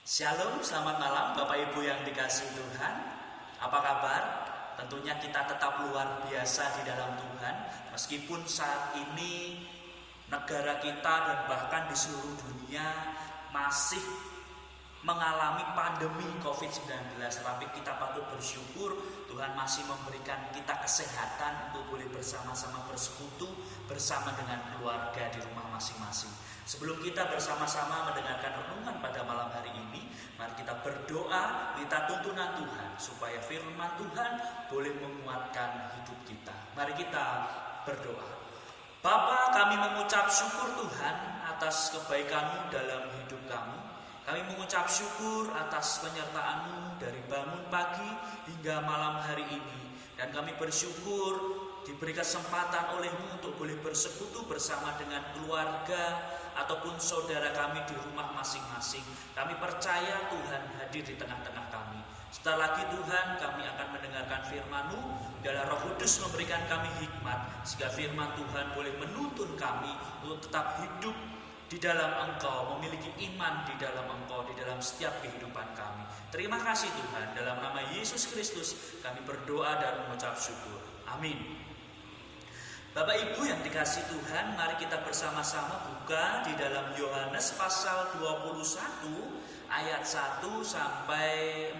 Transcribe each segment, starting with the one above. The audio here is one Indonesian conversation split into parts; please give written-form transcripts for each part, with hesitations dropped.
Shalom, selamat malam Bapak Ibu yang dikasihi Tuhan. Apa kabar? Tentunya kita tetap luar biasa di dalam Tuhan. Meskipun saat ini negara kita dan bahkan di seluruh dunia masih mengalami pandemi COVID-19, tapi kita patut bersyukur Tuhan masih memberikan kita kesehatan untuk boleh bersama-sama bersekutu bersama dengan keluarga di rumah masing-masing. Sebelum kita bersama-sama mendengarkan renungan pada malam hari ini, mari kita berdoa, minta tuntunan Tuhan supaya firman Tuhan boleh menguatkan hidup kita. Mari kita berdoa. Bapa, kami mengucap syukur Tuhan atas kebaikan-Mu dalam hidup kami. Kami mengucap syukur atas penyertaan-Mu dari bangun pagi hingga malam hari ini. Dan kami bersyukur diberi kesempatan oleh-Mu untuk boleh bersekutu bersama dengan keluarga ataupun saudara kami di rumah masing-masing. Kami percaya Tuhan hadir di tengah-tengah kami. Setelah lagi Tuhan, kami akan mendengarkan firman-Mu dan Roh Kudus memberikan kami hikmat sehingga firman Tuhan boleh menuntun kami untuk tetap hidup di dalam Engkau, memiliki iman di dalam Engkau, di dalam setiap kehidupan kami. Terima kasih Tuhan, dalam nama Yesus Kristus kami berdoa dan mengucap syukur. Amin. Bapak Ibu yang dikasihi Tuhan, mari kita bersama-sama buka di dalam Yohanes pasal 21 ayat 1 sampai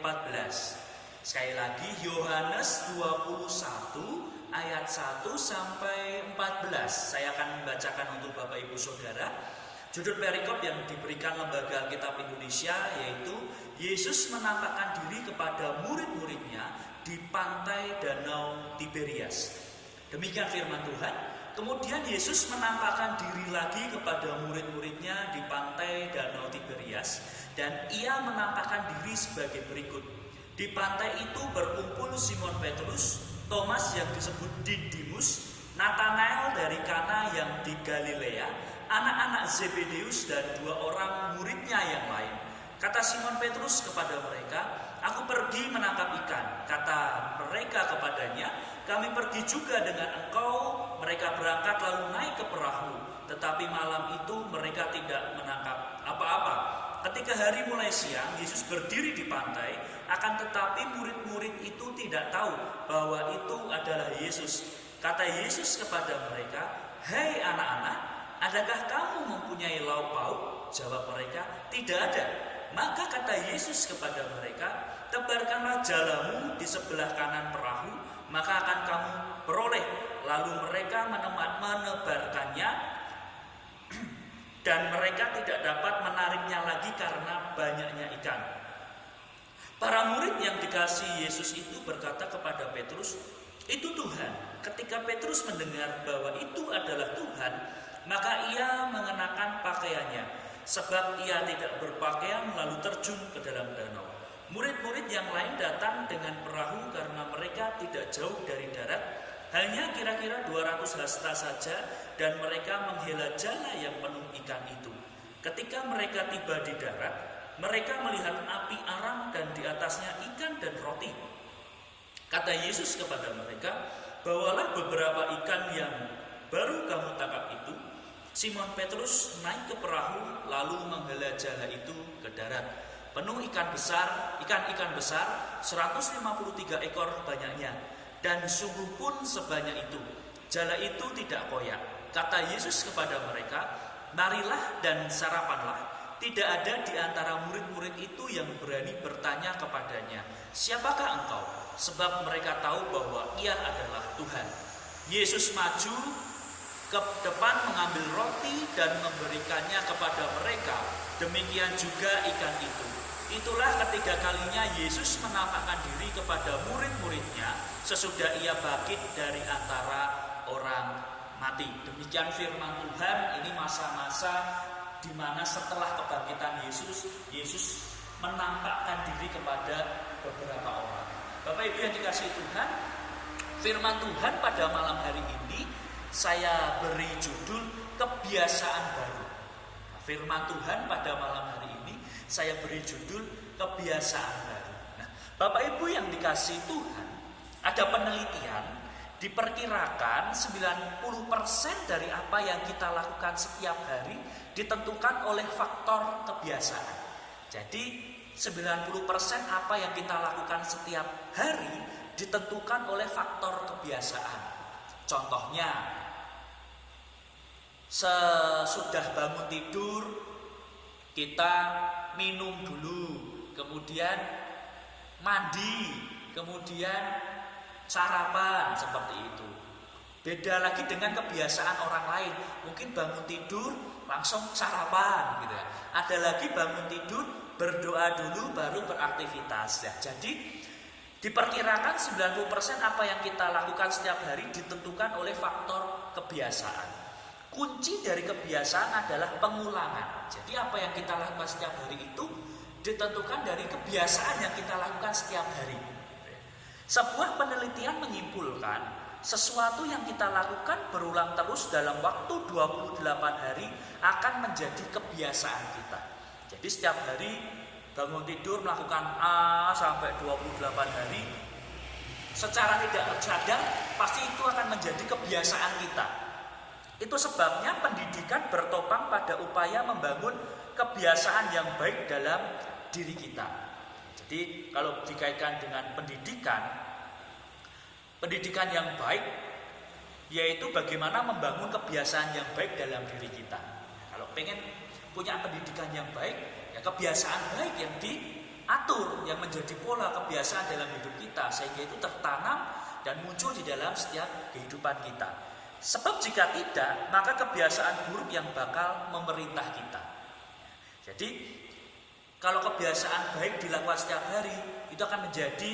14. Sekali lagi Yohanes 21 ayat 1 sampai 14. Saya akan membacakan untuk Bapak Ibu Saudara. Judul perikop yang diberikan Lembaga Alkitab Indonesia yaitu Yesus menampakkan diri kepada murid-muridnya di pantai Danau Tiberias. Demikian firman Tuhan. Kemudian Yesus menampakkan diri lagi kepada murid-muridnya di pantai Danau Tiberias dan ia menampakkan diri sebagai berikut. Di pantai itu berkumpul Simon Petrus, Thomas yang disebut Didimus, Nathanael dari Kana yang di Galilea, anak-anak Zebedeus dan dua orang muridnya yang lain. Kata Simon Petrus kepada mereka, "Aku pergi menangkap ikan." Kata mereka kepadanya, "Kami pergi juga dengan engkau." Mereka berangkat lalu naik ke perahu, tetapi malam itu mereka tidak menangkap apa-apa. Ketika hari mulai siang, Yesus berdiri di pantai, akan tetapi murid-murid itu tidak tahu bahwa itu adalah Yesus. Kata Yesus kepada mereka, "Hei anak-anak, adakah kamu mempunyai lauk pauk?" Jawab mereka, "Tidak ada." Maka kata Yesus kepada mereka, "Tebarkanlah jalamu di sebelah kanan perahu, maka akan kamu peroleh." Lalu mereka menebarkannya dan mereka tidak dapat menariknya lagi karena banyaknya ikan. Para murid yang dikasihi Yesus itu berkata kepada Petrus, "Itu Tuhan." Ketika Petrus mendengar bahwa itu adalah Tuhan, maka ia mengenakan pakaiannya, sebab ia tidak berpakaian lalu terjun ke dalam danau. Murid-murid yang lain datang dengan perahu karena mereka tidak jauh dari darat, hanya kira-kira 200 hasta saja, dan mereka menghela jala yang penuh ikan itu. Ketika mereka tiba di darat, mereka melihat api arang dan di atasnya ikan dan roti. Kata Yesus kepada mereka, "Bawalah beberapa ikan yang baru kamu tangkap itu." Simon Petrus naik ke perahu lalu menghela jala itu ke darat. Penuh ikan besar, ikan-ikan besar, 153 ekor banyaknya, dan sungguh pun sebanyak itu. Jala itu tidak koyak. Kata Yesus kepada mereka, "Marilah dan sarapanlah." Tidak ada di antara murid-murid itu yang berani bertanya kepadanya, "Siapakah engkau?" Sebab mereka tahu bahwa ia adalah Tuhan. Yesus maju ke depan mengambil roti dan memberikannya kepada mereka. Demikian juga ikan itu. Itulah ketiga kalinya Yesus menampakkan diri kepada murid-muridnya sesudah ia bangkit dari antara orang mati. Demikian firman Tuhan. Ini masa-masa di mana setelah kebangkitan Yesus, Yesus menampakkan diri kepada beberapa orang. Bapak Ibu yang dikasihi Tuhan, firman Tuhan pada malam hari ini saya beri judul kebiasaan baru. Firman Tuhan pada malam hari ini saya beri judul kebiasaan baru. Nah, Bapak Ibu yang dikasihi Tuhan, ada penelitian diperkirakan 90% dari apa yang kita lakukan setiap hari ditentukan oleh faktor kebiasaan. Jadi 90% apa yang kita lakukan setiap hari ditentukan oleh faktor kebiasaan. Contohnya, sesudah bangun tidur kita minum dulu, kemudian mandi, kemudian sarapan, seperti itu. Beda lagi dengan kebiasaan orang lain, mungkin bangun tidur langsung sarapan gitu ya. Ada lagi bangun tidur berdoa dulu baru beraktivitas ya. Jadi diperkirakan 90% apa yang kita lakukan setiap hari ditentukan oleh faktor kebiasaan. Kunci dari kebiasaan adalah pengulangan. Jadi apa yang kita lakukan setiap hari itu ditentukan dari kebiasaan yang kita lakukan setiap hari. Sebuah penelitian menyimpulkan sesuatu yang kita lakukan berulang terus dalam waktu 28 hari akan menjadi kebiasaan kita. Jadi setiap hari bangun tidur melakukan A sampai 28 hari, secara tidak sadar pasti itu akan menjadi kebiasaan kita. Itu sebabnya pendidikan bertopang pada upaya membangun kebiasaan yang baik dalam diri kita. Jadi kalau dikaitkan dengan pendidikan yang baik yaitu bagaimana membangun kebiasaan yang baik dalam diri kita. Kalau pengen punya pendidikan yang baik, ya kebiasaan baik yang diatur, yang menjadi pola kebiasaan dalam hidup kita, sehingga itu tertanam dan muncul di dalam setiap kehidupan kita. Sebab jika tidak, maka kebiasaan buruk yang bakal memerintah kita. Jadi kalau kebiasaan baik dilakukan setiap hari, itu akan menjadi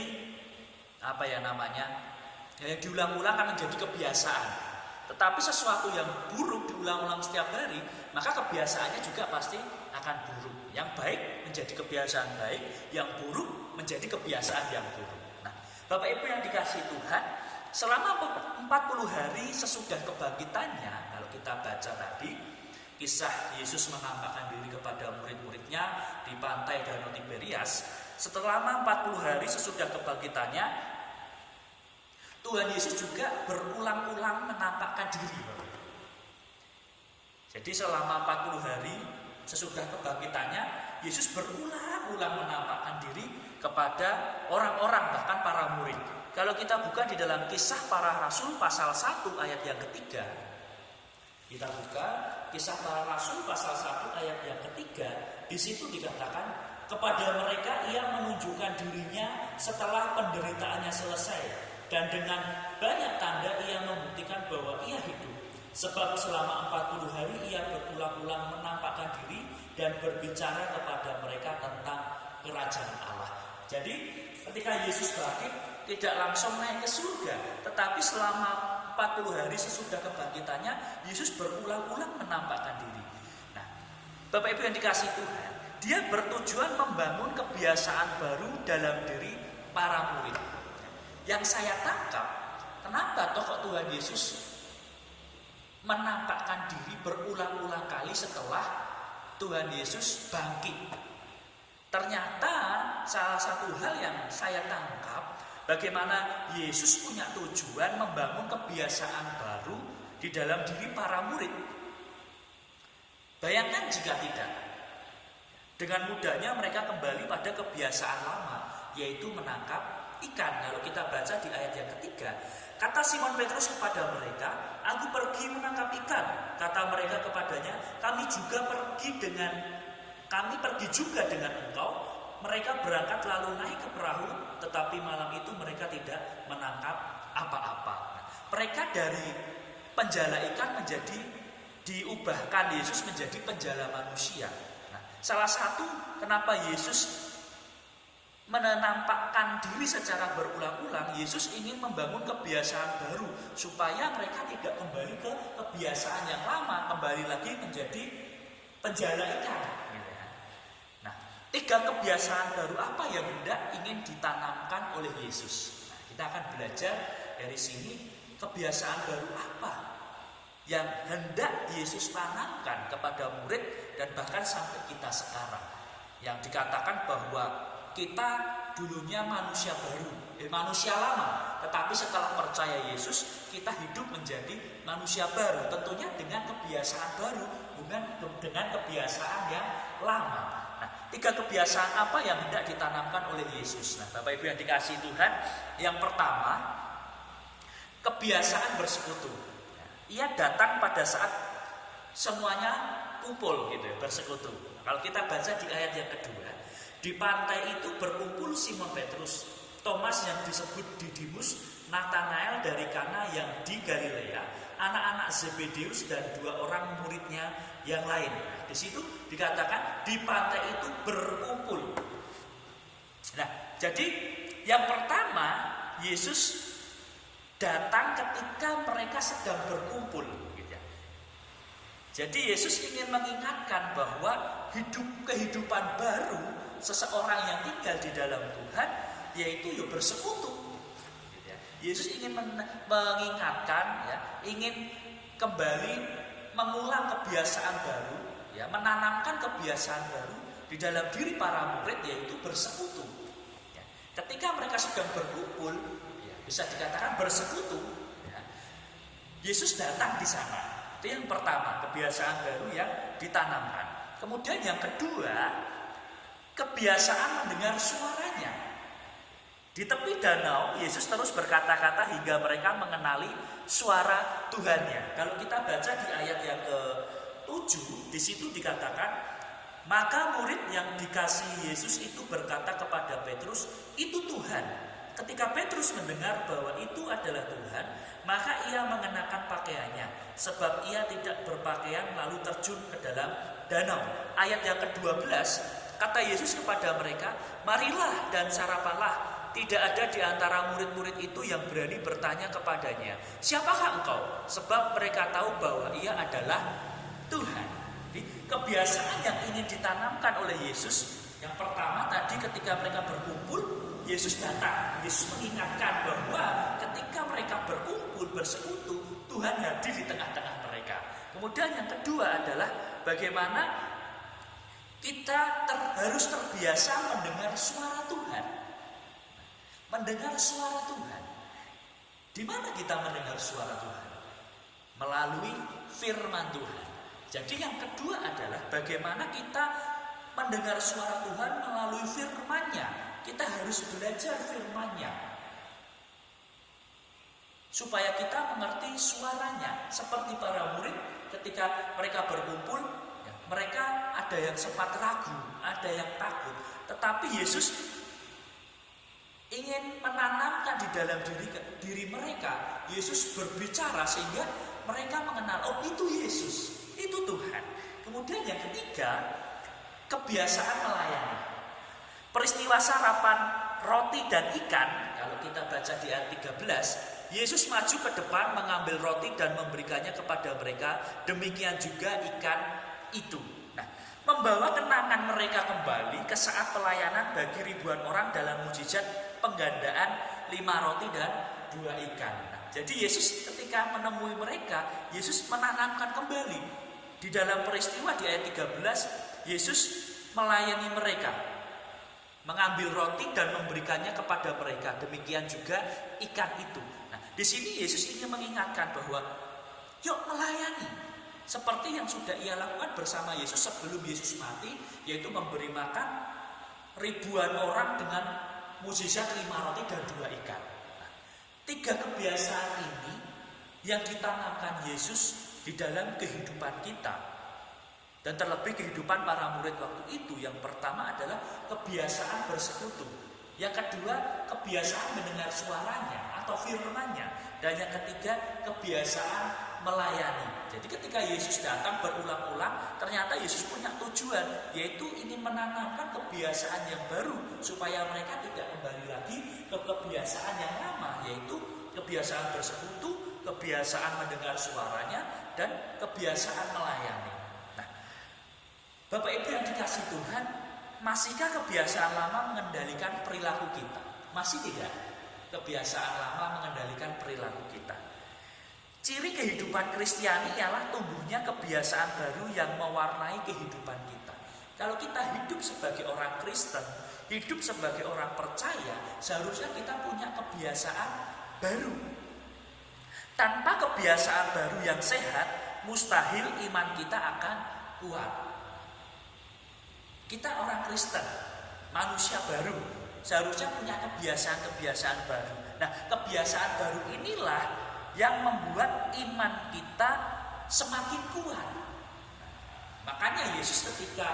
yang diulang-ulang akan menjadi kebiasaan. Tetapi sesuatu yang buruk diulang-ulang setiap hari, maka kebiasaannya juga pasti akan buruk. Yang baik menjadi kebiasaan baik, yang buruk menjadi kebiasaan yang buruk. Nah, Bapak Ibu yang dikasihi Tuhan, selama 40 hari sesudah kebangkitannya, kalau kita baca tadi kisah Yesus menampakkan diri kepada murid-muridnya di pantai Danau Tiberias, selama 40 hari sesudah kebangkitannya, Tuhan Yesus juga berulang-ulang menampakkan diri. Jadi selama 40 hari sesudah kebangkitannya, Yesus berulang-ulang menampakkan diri kepada orang-orang, bahkan para murid. Kalau kita buka di dalam Kisah Para Rasul pasal 1 ayat yang ketiga, kita buka Kisah Para Rasul pasal 1 ayat yang ketiga, di situ dikatakan, kepada mereka ia menunjukkan dirinya setelah penderitaannya selesai, dan dengan banyak tanda ia membuktikan bahwa ia hidup. Sebab selama 40 hari ia berulang-ulang menampakkan diri dan berbicara kepada mereka tentang kerajaan Allah. Jadi ketika Yesus bangkit, tidak langsung naik ke surga, tetapi selama 40 hari sesudah kebangkitannya, Yesus berulang-ulang menampakkan diri. Nah, Bapak Ibu yang dikasihi Tuhan, dia bertujuan membangun kebiasaan baru dalam diri para murid. Yang saya tangkap, kenapa tokoh Tuhan Yesus menampakkan diri berulang-ulang kali setelah Tuhan Yesus bangkit? Ternyata salah satu hal yang saya tangkap, bagaimana Yesus punya tujuan membangun kebiasaan baru di dalam diri para murid. Bayangkan jika tidak, dengan mudahnya mereka kembali pada kebiasaan lama, yaitu menangkap ikan. Kalau kita baca di ayat yang ketiga, kata Simon Petrus kepada mereka, "Aku pergi menangkap ikan." Kata mereka kepadanya, kami pergi juga dengan engkau." Mereka berangkat lalu naik ke perahu, tetapi malam itu mereka tidak menangkap apa-apa. Mereka dari penjala ikan diubahkan Yesus menjadi penjala manusia. Nah, salah satu kenapa Yesus menampakkan diri secara berulang-ulang, Yesus ingin membangun kebiasaan baru supaya mereka tidak kembali ke kebiasaan yang lama, kembali lagi menjadi penjala ikan. Nah, 3 kebiasaan baru apa yang hendak ingin ditanamkan oleh Yesus? Nah, kita akan belajar dari sini kebiasaan baru apa yang hendak Yesus tanamkan kepada murid dan bahkan sampai kita sekarang. Yang dikatakan bahwa kita dulunya manusia baru, manusia lama, tetapi setelah percaya Yesus, kita hidup menjadi manusia baru, tentunya dengan kebiasaan baru, bukan dengan kebiasaan yang lama. Nah, 3 kebiasaan apa yang hendak ditanamkan oleh Yesus? Nah, Bapak Ibu yang dikasihi Tuhan, yang pertama, kebiasaan bersekutu. Ia datang pada saat semuanya kumpul gitu, bersekutu. Kalau kita baca di ayat yang kedua, di pantai itu berkumpul Simon Petrus, Thomas yang disebut Didimus, Nathanael dari Kana yang di Galilea, anak-anak Zebedeus dan 2 orang muridnya yang lain. Nah, di situ dikatakan di pantai itu berkumpul. Nah, jadi yang pertama Yesus datang ketika mereka sedang berkumpul. Jadi Yesus ingin mengingatkan bahwa kehidupan baru seseorang yang tinggal di dalam Tuhan yaitu bersekutu. Yesus ingin mengingatkan, ingin kembali mengulang kebiasaan baru, menanamkan kebiasaan baru di dalam diri para murid yaitu bersekutu. Ketika mereka sedang berkumpul, bisa dikatakan bersekutu, Yesus datang di sana. Itu yang pertama, kebiasaan baru yang ditanamkan. Kemudian yang kedua, kebiasaan mendengar suaranya. Di tepi danau, Yesus terus berkata-kata hingga mereka mengenali suara Tuhannya. Kalau kita baca di ayat yang ke-7, di situ dikatakan, maka murid yang dikasihi Yesus itu berkata kepada Petrus, itu Tuhan. Ketika Petrus mendengar bahwa itu adalah Tuhan, maka ia mengenakan pakaiannya, sebab ia tidak berpakaian lalu terjun ke dalam danau. Ayat yang ke-12, kata Yesus kepada mereka, marilah dan sarapanlah. Tidak ada di antara murid-murid itu yang berani bertanya kepadanya, siapakah engkau? Sebab mereka tahu bahwa ia adalah Tuhan. Jadi, kebiasaan yang ingin ditanamkan oleh Yesus, yang pertama tadi ketika mereka berkumpul, Yesus datang. Yesus mengingatkan bahwa ketika mereka berkumpul, bersekutu, Tuhan hadir di tengah-tengah mereka. Kemudian yang kedua adalah bagaimana kita harus terbiasa mendengar suara Tuhan. Mendengar suara Tuhan. Di mana kita mendengar suara Tuhan? Melalui firman Tuhan. Jadi yang kedua adalah bagaimana kita mendengar suara Tuhan melalui firman-Nya. Kita harus belajar firman-Nya supaya kita mengerti suaranya. Seperti para murid ketika mereka berkumpul, mereka ada yang sempat ragu, ada yang takut. Tetapi Yesus ingin menanamkan di dalam diri mereka. Yesus berbicara sehingga mereka mengenal, oh itu Yesus, itu Tuhan. Kemudian yang ketiga, kebiasaan melayani. Peristiwa sarapan roti dan ikan, kalau kita baca di ayat 13, Yesus maju ke depan mengambil roti dan memberikannya kepada mereka, demikian juga ikan itu. Nah, membawa kenangan mereka kembali ke saat pelayanan bagi ribuan orang dalam mukjizat penggandaan 5 roti dan 2 ikan. Nah, jadi Yesus ketika menemui mereka, Yesus menanamkan kembali. Di dalam peristiwa di ayat 13, Yesus melayani mereka, mengambil roti dan memberikannya kepada mereka. Demikian juga ikan itu. Nah, di sini Yesus ingin mengingatkan bahwa yuk melayani seperti yang sudah ia lakukan bersama Yesus sebelum Yesus mati, yaitu memberi makan ribuan orang dengan mukjizat 5 roti dan 2 ikan. Nah, 3 kebiasaan ini yang ditanamkan Yesus di dalam kehidupan kita. Dan terlebih kehidupan para murid waktu itu. Yang pertama adalah kebiasaan bersekutu. Yang kedua, kebiasaan mendengar suaranya atau firman-Nya. Dan yang ketiga, kebiasaan melayani. Jadi ketika Yesus datang berulang-ulang, ternyata Yesus punya tujuan, yaitu ingin menanamkan kebiasaan yang baru supaya mereka tidak kembali lagi ke kebiasaan yang lama, yaitu kebiasaan bersekutu, kebiasaan mendengar suaranya, dan kebiasaan melayani. Bapak Ibu yang dikasihi Tuhan, masihkah kebiasaan lama mengendalikan perilaku kita? Masih tidak? Kebiasaan lama mengendalikan perilaku kita. Ciri kehidupan Kristiani ialah tumbuhnya kebiasaan baru yang mewarnai kehidupan kita. Kalau kita hidup sebagai orang Kristen, hidup sebagai orang percaya, seharusnya kita punya kebiasaan baru. Tanpa kebiasaan baru yang sehat, mustahil iman kita akan kuat. Kita orang Kristen, manusia baru, seharusnya punya kebiasaan-kebiasaan baru. Nah, kebiasaan baru inilah yang membuat iman kita semakin kuat. Makanya Yesus ketika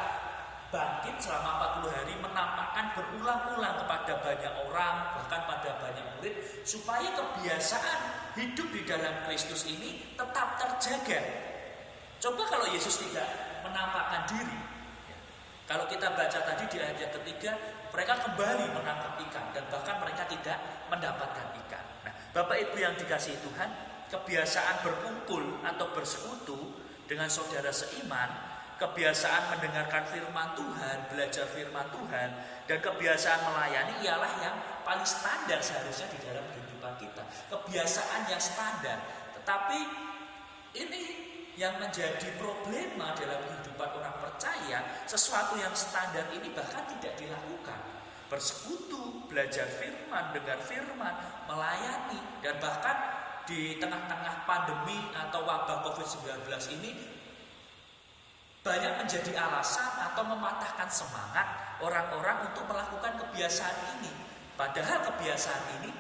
bangkit selama 40 hari menampakkan berulang-ulang kepada banyak orang, bahkan pada banyak murid, supaya kebiasaan hidup di dalam Kristus ini tetap terjaga. Coba kalau Yesus tidak menampakkan diri. Kalau kita baca tadi di ayat yang ketiga, mereka kembali menangkap ikan dan bahkan mereka tidak mendapatkan ikan. Nah, Bapak Ibu yang dikasihi Tuhan, kebiasaan berkumpul atau bersekutu dengan saudara seiman, kebiasaan mendengarkan firman Tuhan, belajar firman Tuhan, dan kebiasaan melayani ialah yang paling standar seharusnya di dalam kehidupan kita. Kebiasaan yang standar. Tetapi ini yang menjadi problema dalam kehidupan orang percaya, sesuatu yang standar ini bahkan tidak dilakukan. Bersekutu, belajar firman, dengar firman, melayani, dan bahkan di tengah-tengah pandemi atau wabah COVID-19 ini banyak menjadi alasan atau mematahkan semangat orang-orang untuk melakukan kebiasaan ini. Padahal kebiasaan ini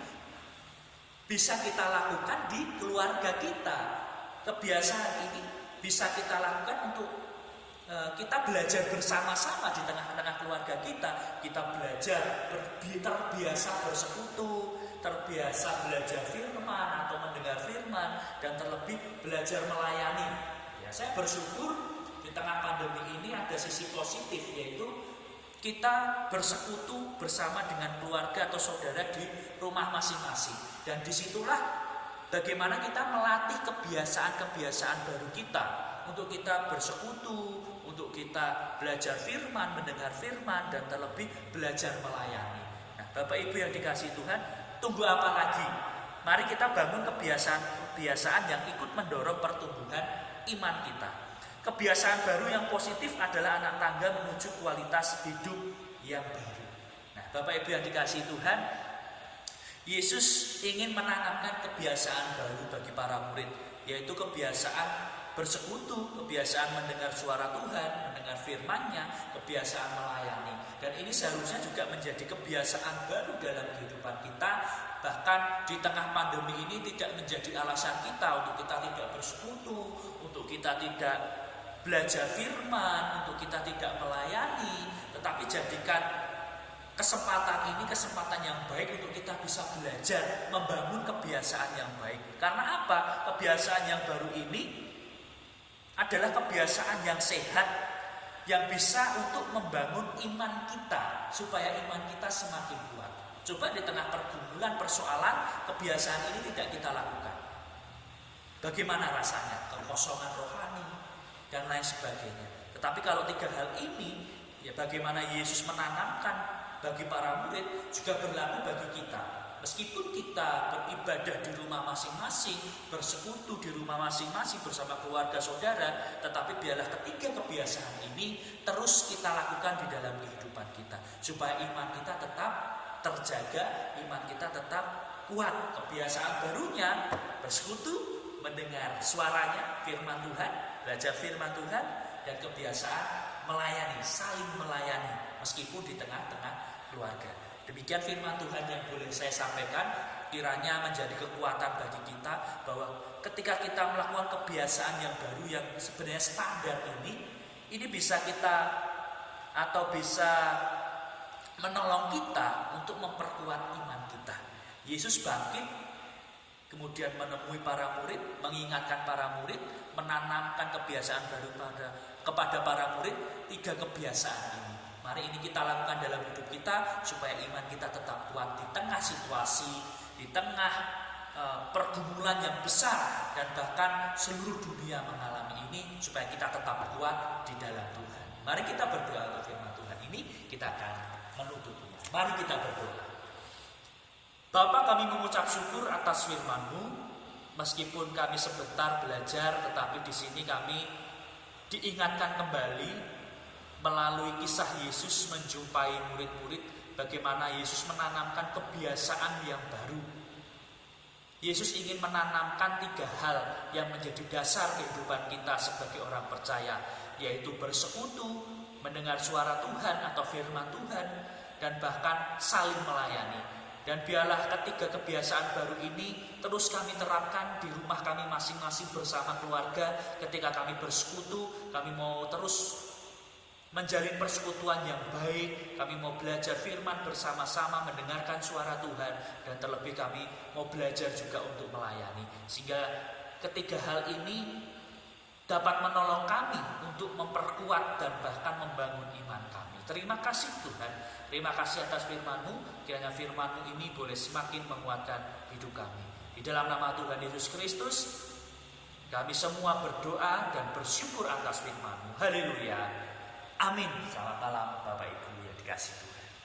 bisa kita lakukan di keluarga kita. Kebiasaan ini bisa kita lakukan untuk kita belajar bersama-sama di tengah-tengah keluarga kita. Kita belajar terbiasa bersekutu, terbiasa belajar firman atau mendengar firman, dan terlebih belajar melayani. Ya, saya bersyukur di tengah pandemi ini ada sisi positif, yaitu kita bersekutu bersama dengan keluarga atau saudara di rumah masing-masing. Dan disitulah bagaimana kita melatih kebiasaan-kebiasaan baru kita untuk kita bersekutu, untuk kita belajar firman, mendengar firman, dan terlebih belajar melayani. Nah, Bapak Ibu yang dikasihi Tuhan, tunggu apa lagi? Mari kita bangun kebiasaan-kebiasaan yang ikut mendorong pertumbuhan iman kita. Kebiasaan baru yang positif adalah anak tangga menuju kualitas hidup yang baru. Nah, Bapak Ibu yang dikasihi Tuhan, Yesus ingin menanamkan kebiasaan baru bagi para murid, yaitu kebiasaan bersekutu, kebiasaan mendengar suara Tuhan, mendengar firman-Nya, kebiasaan melayani. Dan ini seharusnya juga menjadi kebiasaan baru dalam kehidupan kita. Bahkan di tengah pandemi ini tidak menjadi alasan kita untuk kita tidak bersekutu, untuk kita tidak belajar firman, untuk kita tidak melayani, tetapi jadikan kesempatan ini kesempatan yang baik untuk kita bisa belajar membangun kebiasaan yang baik. Karena apa? Kebiasaan yang baru ini adalah kebiasaan yang sehat, yang bisa untuk membangun iman kita supaya iman kita semakin kuat. Coba di tengah pergumulan, persoalan, kebiasaan ini tidak kita lakukan. Bagaimana rasanya? Kekosongan rohani dan lain sebagainya. Tetapi kalau tiga hal ini, ya bagaimana Yesus menanamkan bagi para murid juga berlaku bagi kita. Meskipun kita beribadah di rumah masing-masing, bersekutu di rumah masing-masing bersama keluarga saudara, tetapi biarlah ketiga kebiasaan ini terus kita lakukan di dalam kehidupan kita, supaya iman kita tetap terjaga, iman kita tetap kuat. Kebiasaan barunya bersekutu, mendengar suaranya, firman Tuhan, belajar firman Tuhan, dan kebiasaan melayani, saling melayani meskipun di tengah-tengah keluarga. Demikian firman Tuhan yang boleh saya sampaikan, kiranya menjadi kekuatan bagi kita bahwa ketika kita melakukan kebiasaan yang baru yang sebenarnya standar ini bisa kita atau bisa menolong kita untuk memperkuat iman kita. Yesus bangkit, kemudian menemui para murid, mengingatkan para murid, menanamkan kebiasaan baru kepada para murid, tiga kebiasaan ini. Mari ini kita lakukan dalam hidup kita supaya iman kita tetap kuat di tengah situasi, di tengah pergumulan yang besar dan bahkan seluruh dunia mengalami ini, supaya kita tetap kuat di dalam Tuhan. Mari kita berdoa untuk firman Tuhan ini, kita akan menutupnya. Mari kita berdoa. Bapa, kami mengucap syukur atas firman-Mu. Meskipun kami sebentar belajar, tetapi di sini kami diingatkan kembali melalui kisah Yesus menjumpai murid-murid, bagaimana Yesus menanamkan kebiasaan yang baru. Yesus ingin menanamkan tiga hal yang menjadi dasar kehidupan kita sebagai orang percaya, yaitu bersekutu, mendengar suara Tuhan atau firman Tuhan, dan bahkan saling melayani. Dan biarlah ketiga kebiasaan baru ini terus kami terapkan di rumah kami masing-masing bersama keluarga. Ketika kami bersekutu, kami mau terus menjalin persekutuan yang baik. Kami mau belajar firman bersama-sama, mendengarkan suara Tuhan, dan terlebih kami mau belajar juga untuk melayani. Sehingga ketiga hal ini dapat menolong kami untuk memperkuat dan bahkan membangun iman kami. Terima kasih Tuhan, terima kasih atas firman-Mu. Kiranya firman-Mu ini boleh semakin menguatkan hidup kami. Di dalam nama Tuhan Yesus Kristus, kami semua berdoa dan bersyukur atas firman-Mu. Haleluya. Amin. Selamat malam Bapak Ibu yang dikasihi Tuhan.